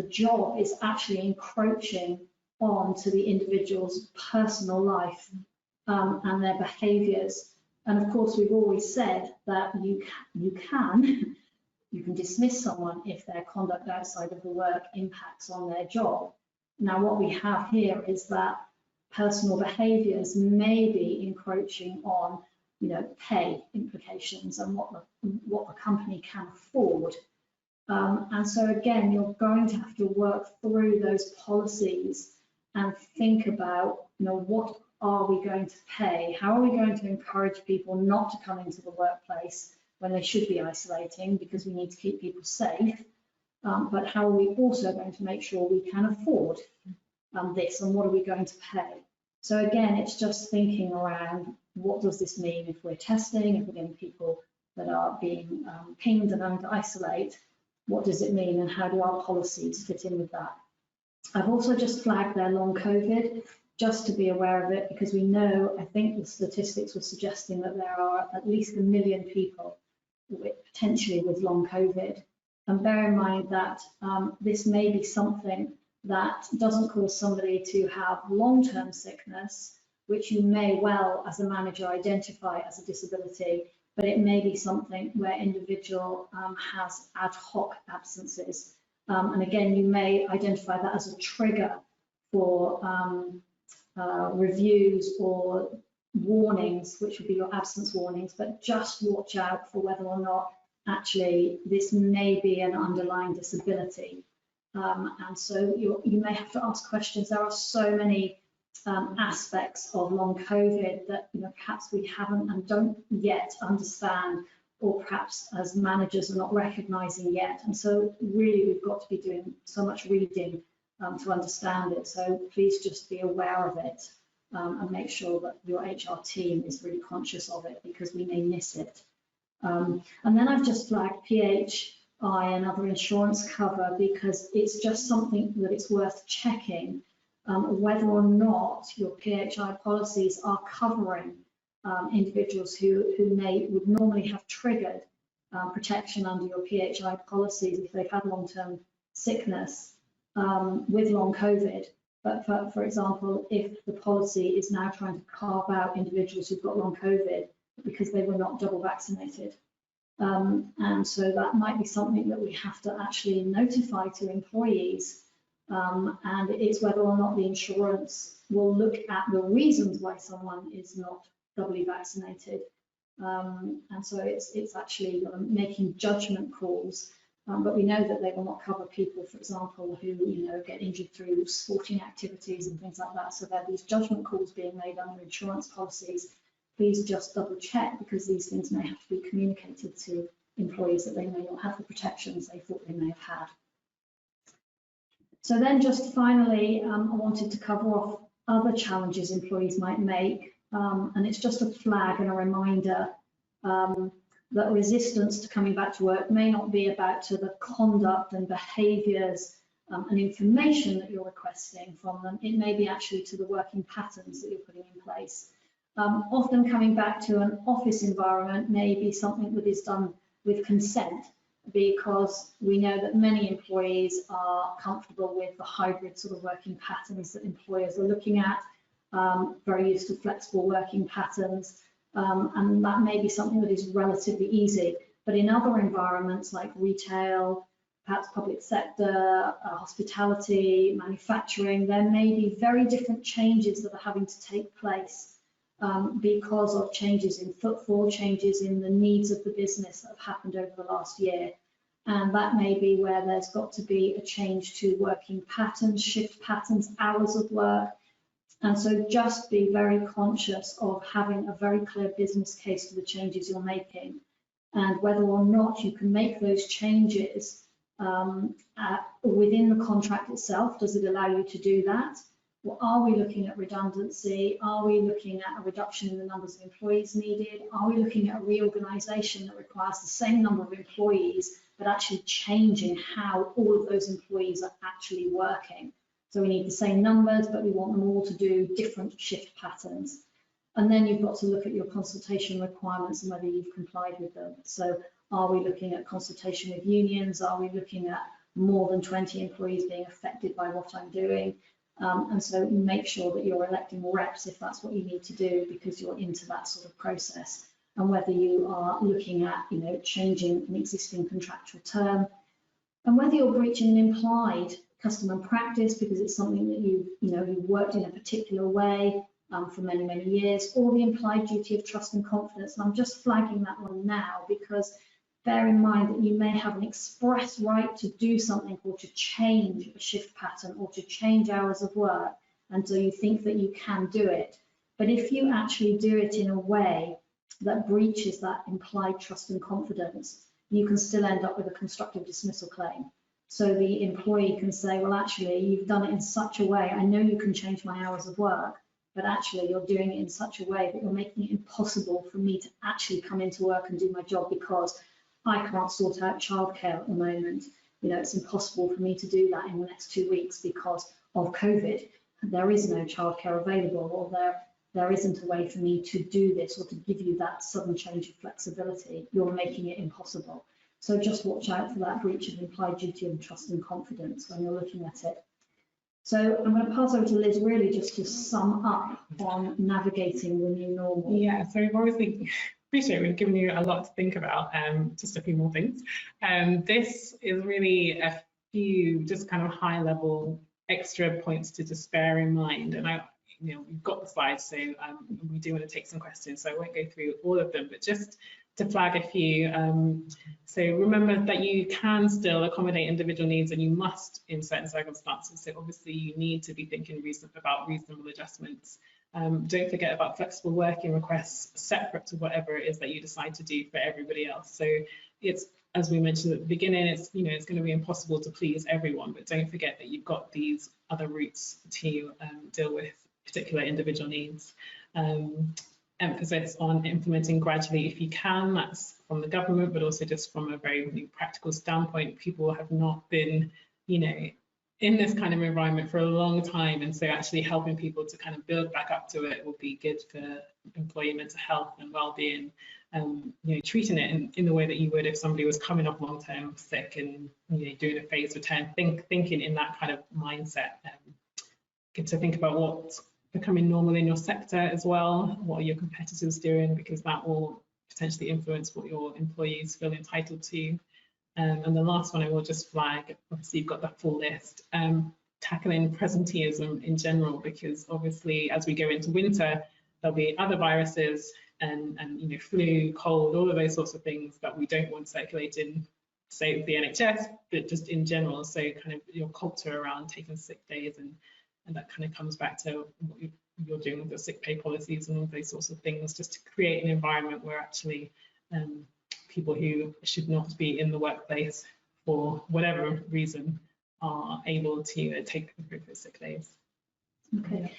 job is actually encroaching onto the individual's personal life and their behaviours. And of course, we've always said that you can dismiss someone if their conduct outside of the work impacts on their job. Now, what we have here is that personal behaviours may be encroaching on, pay implications and what the company can afford. And so again, you're going to have to work through those policies and think about, what are we going to pay? How are we going to encourage people not to come into the workplace when they should be isolating, because we need to keep people safe? But how are we also going to make sure we can afford this, and what are we going to pay? So again, it's just thinking around, what does this mean if we're testing, if we're getting people that are being pinged and having to isolate? What does it mean, and how do our policies fit in with that? I've also just flagged their long COVID, just to be aware of it, because we know, I think the statistics were suggesting that there are at least 1 million people potentially with long COVID. And bear in mind that this may be something that doesn't cause somebody to have long-term sickness, which you may well, as a manager, identify as a disability, but it may be something where individual has ad hoc absences. And again, you may identify that as a trigger for reviews or warnings, which would be your absence warnings, but just watch out for whether or not actually this may be an underlying disability. And so you may have to ask questions. There are so many aspects of long COVID that perhaps we haven't and don't yet understand or perhaps as managers are not recognising yet. And so really we've got to be doing so much reading to understand it. So please just be aware of it and make sure that your HR team is really conscious of it, because we may miss it. And then I've just flagged PHI and other insurance cover, because it's just something that it's worth checking whether or not your PHI policies are covering individuals who would normally have triggered protection under your PHI policies if they've had long-term sickness with long COVID. But for example, if the policy is now trying to carve out individuals who've got long COVID because they were not double vaccinated. And so that might be something that we have to actually notify to employees. And it's whether or not the insurance will look at the reasons why someone is not doubly vaccinated. And so it's actually making judgment calls. But we know that they will not cover people, for example, who get injured through sporting activities and things like that. So there are these judgment calls being made under insurance policies. Please just double check, because these things may have to be communicated to employees that they may not have the protections they thought they may have had. So then just finally, I wanted to cover off other challenges employees might make. And it's just a flag and a reminder that resistance to coming back to work may not be about to the conduct and behaviours and information that you're requesting from them. It may be actually to the working patterns that you're putting in place. Often coming back to an office environment may be something that is done with consent, because we know that many employees are comfortable with the hybrid sort of working patterns that employers are looking at, very used to flexible working patterns. And that may be something that is relatively easy. But in other environments like retail, perhaps public sector, hospitality, manufacturing, there may be very different changes that are having to take place because of changes in footfall, changes in the needs of the business that have happened over the last year. And that may be where there's got to be a change to working patterns, shift patterns, hours of work. And so just be very conscious of having a very clear business case for the changes you're making, and whether or not you can make those changes within the contract itself. Does it allow you to do that? Or are we looking at redundancy? Are we looking at a reduction in the numbers of employees needed? Are we looking at a reorganization that requires the same number of employees, but actually changing how all of those employees are actually working? So we need the same numbers, but we want them all to do different shift patterns. And then you've got to look at your consultation requirements and whether you've complied with them. So are we looking at consultation with unions? Are we looking at more than 20 employees being affected by what I'm doing? And so make sure that you're electing reps if that's what you need to do, because you're into that sort of process. And whether you are looking at, changing an existing contractual term, and whether you're breaching an implied custom and practice because it's something that you've worked in a particular way for many, many years, or the implied duty of trust and confidence. And I'm just flagging that one now because bear in mind that you may have an express right to do something, or to change a shift pattern, or to change hours of work, and so you think that you can do it. But if you actually do it in a way that breaches that implied trust and confidence, you can still end up with a constructive dismissal claim. So the employee can say, well, actually, you've done it in such a way, I know you can change my hours of work, but actually you're doing it in such a way that you're making it impossible for me to actually come into work and do my job, because I can't sort out childcare at the moment. It's impossible for me to do that in the next 2 weeks because of COVID. There is no childcare available, or there isn't a way for me to do this or to give you that sudden change of flexibility. You're making it impossible. So just watch out for that breach of implied duty of trust and confidence when you're looking at it. So I'm going to pass over to Liz, really just to sum up on navigating the new normal. Yeah, so we've obviously appreciate we've given you a lot to think about, just a few more things. This is really a few just kind of high level extra points to just bear in mind. And we've got the slides, so we do want to take some questions, so I won't go through all of them, but just to flag a few. So remember that you can still accommodate individual needs, and you must in certain circumstances. So obviously you need to be thinking about reasonable adjustments Don't forget about flexible working requests separate to whatever it is that you decide to do for everybody else. So it's, as we mentioned at the beginning, it's it's going to be impossible to please everyone, but don't forget that you've got these other routes to deal with particular individual needs. Emphasis on implementing gradually if you can. That's from the government, but also just from a very practical standpoint. People have not been, in this kind of environment for a long time, and so actually helping people to kind of build back up to it will be good for employee mental health and well-being. Treating it in the way that you would if somebody was coming off long-term sick and doing a phased return, thinking in that kind of mindset. Good to think about what's becoming normal in your sector as well. What are your competitors doing? Because that will potentially influence what your employees feel entitled to. And the last one I will just flag, obviously you've got the full list, tackling presenteeism in general, because obviously as we go into winter, there'll be other viruses and flu, cold, all of those sorts of things that we don't want circulating, say the NHS, but just in general. So kind of your culture around taking sick days, and that kind of comes back to what you're doing with your sick pay policies and all those sorts of things, just to create an environment where actually people who should not be in the workplace for whatever reason are able to take appropriate sick days. Okay,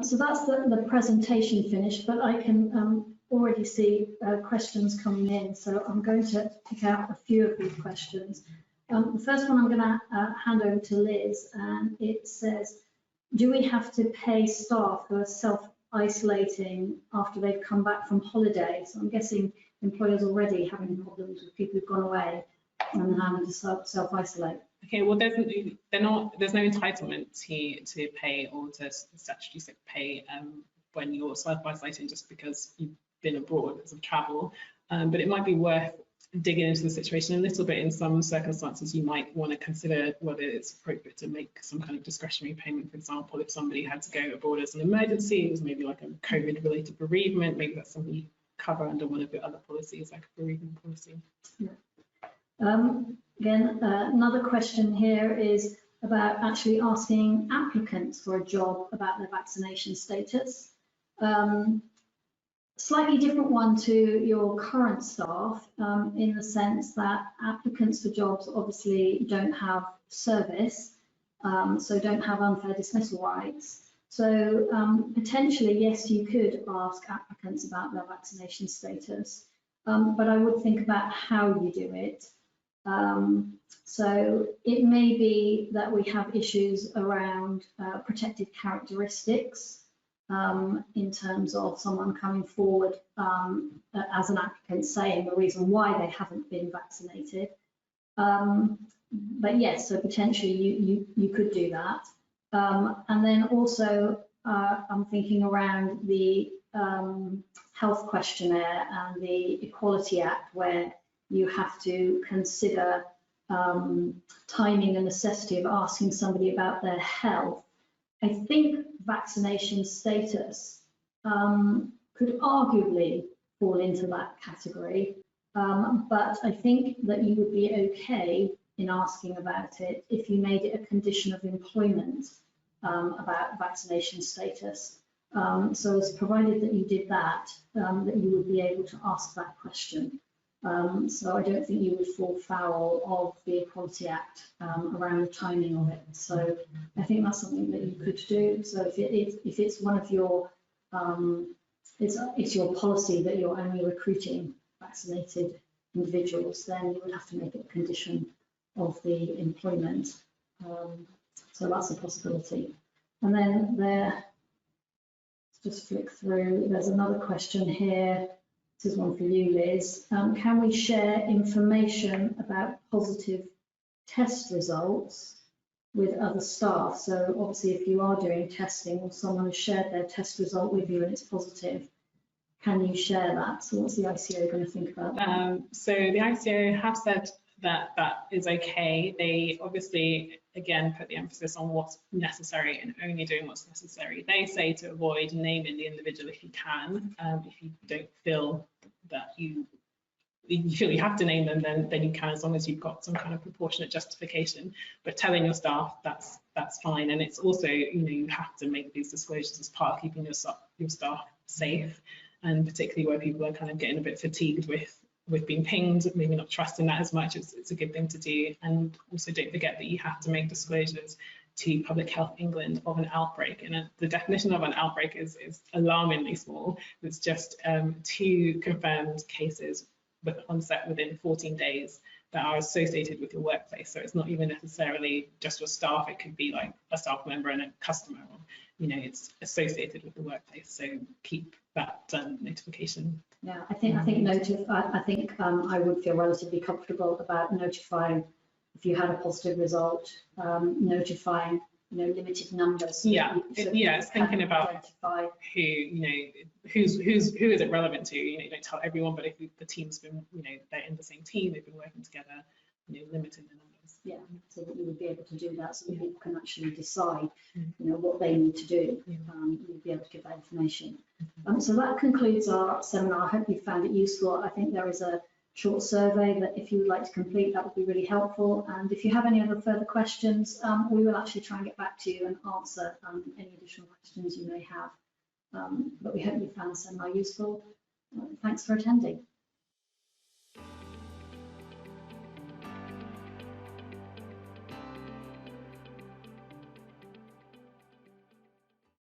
so that's the presentation finished, but I can already see questions coming in, so I'm going to pick out a few of these questions. The first one I'm going to hand over to Liz, and it says, do we have to pay staff who are self-isolating after they've come back from holiday? So I'm guessing employers already having problems with people who've gone away and having to self-isolate. Okay, well, there's no entitlement to pay or to statutory sick pay when you're self-isolating just because you've been abroad because of travel. But it might be worth digging into the situation a little bit. In some circumstances, you might want to consider whether it's appropriate to make some kind of discretionary payment. For example, if somebody had to go abroad as an emergency, it was maybe like a COVID-related bereavement, maybe that's something you cover under one of your other policies, like a bereavement policy. Yeah. Again, another question here is about actually asking applicants for a job about their vaccination status. Slightly different one to your current staff, in the sense that applicants for jobs obviously don't have service, so don't have unfair dismissal rights. So potentially, yes, you could ask applicants about their vaccination status, but I would think about how you do it. So it may be that we have issues around protected characteristics, in terms of someone coming forward as an applicant saying the reason why they haven't been vaccinated. But yes, so potentially you could do that. And then also I'm thinking around the health questionnaire and the Equality Act, where you have to consider timing and necessity of asking somebody about their health. I think vaccination status could arguably fall into that category, but I think that you would be okay in asking about it if you made it a condition of employment about vaccination status. So as provided that you did that, that you would be able to ask that question. So I don't think you would fall foul of the Equality Act around the timing of it. So I think that's something that you could do. So if it's one of your, it's your policy that you're only recruiting vaccinated individuals, then you would have to make it a condition of the employment. So that's a possibility. And then there, let's just flick through. There's another question here. This is one for you, Liz. Can we share information about positive test results with other staff? So obviously if you are doing testing or someone has shared their test result with you and it's positive, can you share that? So what's the ICO going to think about that? So the ICO have said that that is okay. They obviously, again, put the emphasis on what's necessary and only doing what's necessary. They say to avoid naming the individual if you can. If you don't feel that you feel you have to name them, then you can, as long as you've got some kind of proportionate justification. But telling your staff, that's that's fine. And it's also, you have to make these disclosures as part of keeping your staff safe, and particularly where people are kind of getting a bit fatigued with being pinged, maybe not trusting that as much. It's a good thing to do. And also don't forget that you have to make disclosures to Public Health England of an outbreak. And the definition of an outbreak is alarmingly small. It's just 2 confirmed cases with onset within 14 days that are associated with your workplace. So it's not even necessarily just your staff. It could be like a staff member and a customer, or, it's associated with the workplace. So keep that notification. Yeah, I think I would feel relatively comfortable about notifying if you had a positive result, notifying limited numbers. So it's thinking about identify who is it relevant to. You don't tell everyone, but if the team's been they're in the same team, they've been working together, limiting the numbers. Yeah, so that you would be able to do that, so that people can actually decide what they need to do. You'd be able to give that information. So that concludes our seminar. I hope you found it useful. I think there is a short survey that if you would like to complete, that would be really helpful. And if you have any other further questions, we will actually try and get back to you and answer any additional questions you may have. But we hope you found the seminar useful. Thanks for attending.